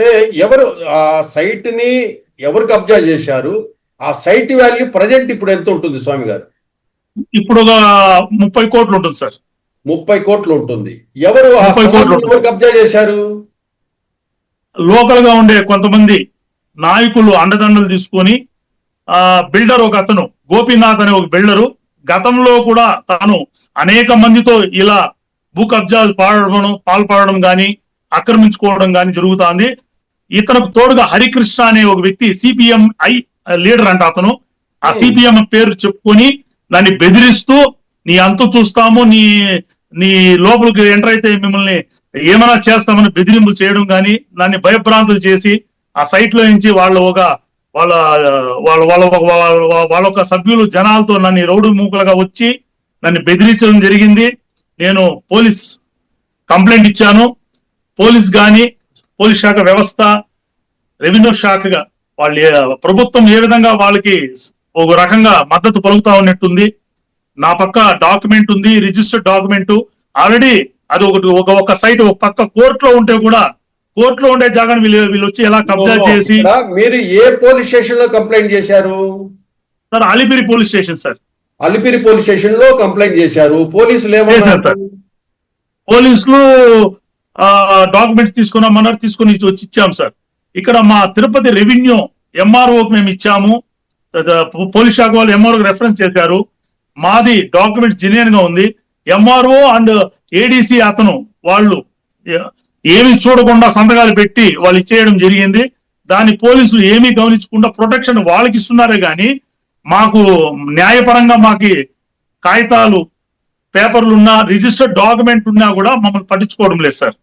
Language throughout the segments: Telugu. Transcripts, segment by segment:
అంటే ఎవరు ఆ సైట్ ని ఎవరు కబ్జా చేశారు? ఆ సైట్ వాల్యూ ప్రజెంట్ ఇప్పుడు ఎంత ఉంటుంది స్వామి గారు? ఇప్పుడు ఒక 30 కోట్లు ఉంటుంది సార్. 30 కోట్లు ఉంటుంది. ఎవరు ఆ 30 కోట్లు స్థలాన్ని ఎవరు కబ్జా చేశారు? లోకల్ గా ఉండే కొంతమంది నాయకులు అండదండలు తీసుకొని బిల్డర్ ఒక అతను గోపీనాథ్ అనే ఒక బిల్డరు గతంలో కూడా తాను అనేక మందితో ఇలా భూ కబ్జాలు పాల్పడడం కానీ ఆక్రమించుకోవడం కానీ జరుగుతుంది. ఇతనికి తోడుగా హరికృష్ణ అనే ఒక వ్యక్తి సిపిఎం లీడర్ అంట. అతను ఆ సిపిఎం పేరు చెప్పుకొని దాన్ని బెదిరిస్తూ నీ అంతు చూస్తాము, నీ నీ లోపలికి ఎంటర్ అయితే మిమ్మల్ని ఏమైనా చేస్తామని బెదిరింపులు చేయడం కానీ దాన్ని భయభ్రాంతులు చేసి ఆ సైట్ లో నుంచి వాళ్ళ ఒక సభ్యులు జనాలతో నన్ను రౌడీ మూకలుగా వచ్చి నన్ను బెదిరించడం జరిగింది. నేను పోలీస్ కంప్లైంట్ ఇచ్చాను. పోలీస్ గాని పోలీస్ శాఖ వ్యవస్థ రెవెన్యూ శాఖగా వాళ్ళు ప్రభుత్వం ఏ విధంగా వాళ్ళకి ఒక రకంగా మద్దతు పలుకుతా ఉన్నట్టుంది. నా పక్క డాక్యుమెంట్ ఉంది, రిజిస్టర్డ్ డాక్యుమెంట్ ఆల్రెడీ. అది ఒక సైట్ ఒక పక్క కోర్టులో ఉంటే కూడా కోర్టులో ఉండే జాగాని వీళ్ళు వచ్చి ఎలా కబ్జా చేసి. మీరు ఏ పోలీస్ స్టేషన్ లో కంప్లైంట్ చేశారు? Sir Alipiri police station sir. Alipiri police station లో కంప్లైంట్ చేశారు. పోలీసులు ఏమన్నారు? పోలీసులు డాక్యుమెంట్స్ తీసుకున్నామన్నారు, తీసుకుని వచ్చి ఇచ్చాము సార్. ఇక్కడ మా తిరుపతి రెవెన్యూ ఎంఆర్ఓకి మేము ఇచ్చాము. పోలీస్ శాఖ వాళ్ళు ఎంఆర్ఓకి రెఫరెన్స్ చేశారు. మాది డాక్యుమెంట్స్ జెన్యూన్ గా ఉంది. ఎంఆర్ఓ అండ్ ఏడీసీ అతను వాళ్ళు ఏమి చూడకుండా సంతకాలు పెట్టి వాళ్ళు ఇచ్చేయడం జరిగింది. దాన్ని పోలీసులు ఏమీ గమనించకుండా ప్రొటెక్షన్ వాళ్ళకి ఇస్తున్నారే గాని మాకు న్యాయపరంగా మాకి కాగితాలు పేపర్లు ఉన్నా రిజిస్టర్డ్ డాక్యుమెంట్ ఉన్నా కూడా మమ్మల్ని పట్టించుకోవడం లేదు సార్.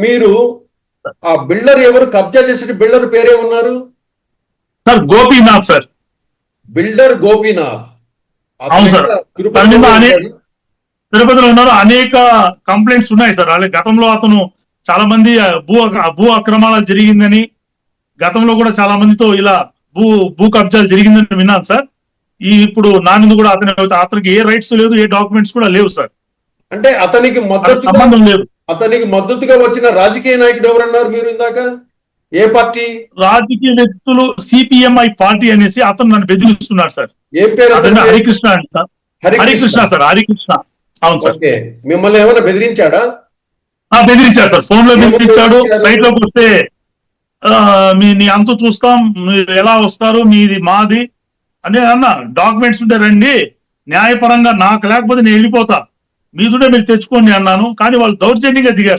మీరు ఆ బిల్డర్ ఎవరు కబ్జా చేసిన బిల్డర్ పేరే ఉన్నారు? Sir Gopinath sir. Builder Gopinath. అవును సార్. తిరుపతిలో ఉన్నారు. అనేక కంప్లైంట్స్ ఉన్నాయి సార్. అలాగే గతంలో అతను చాలా మంది భూ అక్రమాలు జరిగిందని గతంలో కూడా చాలా మందితో ఇలా భూ కబ్జాలు జరిగిందని విన్నాను సార్. ఇప్పుడు నా మీద కూడా అతనికి ఏ రైట్స్ లేదు, ఏ డాక్యుమెంట్స్ కూడా లేవు సార్. అంటే అతనికి సంబంధం లేదు. అతనికి మద్దతుగా వచ్చిన రాజకీయ నాయకుడు ఎవరన్నారు మీరు ఇందాక? ఏ పార్టీ? రాజకీయ వ్యక్తులు సిపిఎంఐ పార్టీ అనేసి అతను నన్ను బెదిరిస్తున్నాడు సార్. ఏ పేరు? హరికృష్ణ అంట. హరికృష్ణ సార్. హరికృష్ణ. అవును సార్. మిమ్మల్ని ఏమైనా బెదిరించాడా? బెదిరించాడు సార్. ఫోన్ లో బెదిరించాడు. సైట్ లోకి వస్తే నీ అంతు చూస్తాం, మీరు ఎలా వస్తారు, మీది మాది అంటే అన్న డాక్యుమెంట్స్ ఉంటే రండి, న్యాయపరంగా నాకు లేకపోతే నేను వెళ్ళిపోతా, మీదుంటే మీరు తెచ్చుకోండి అన్నాను. కానీ వాళ్ళు దౌర్జన్యంగా దిగారు సార్.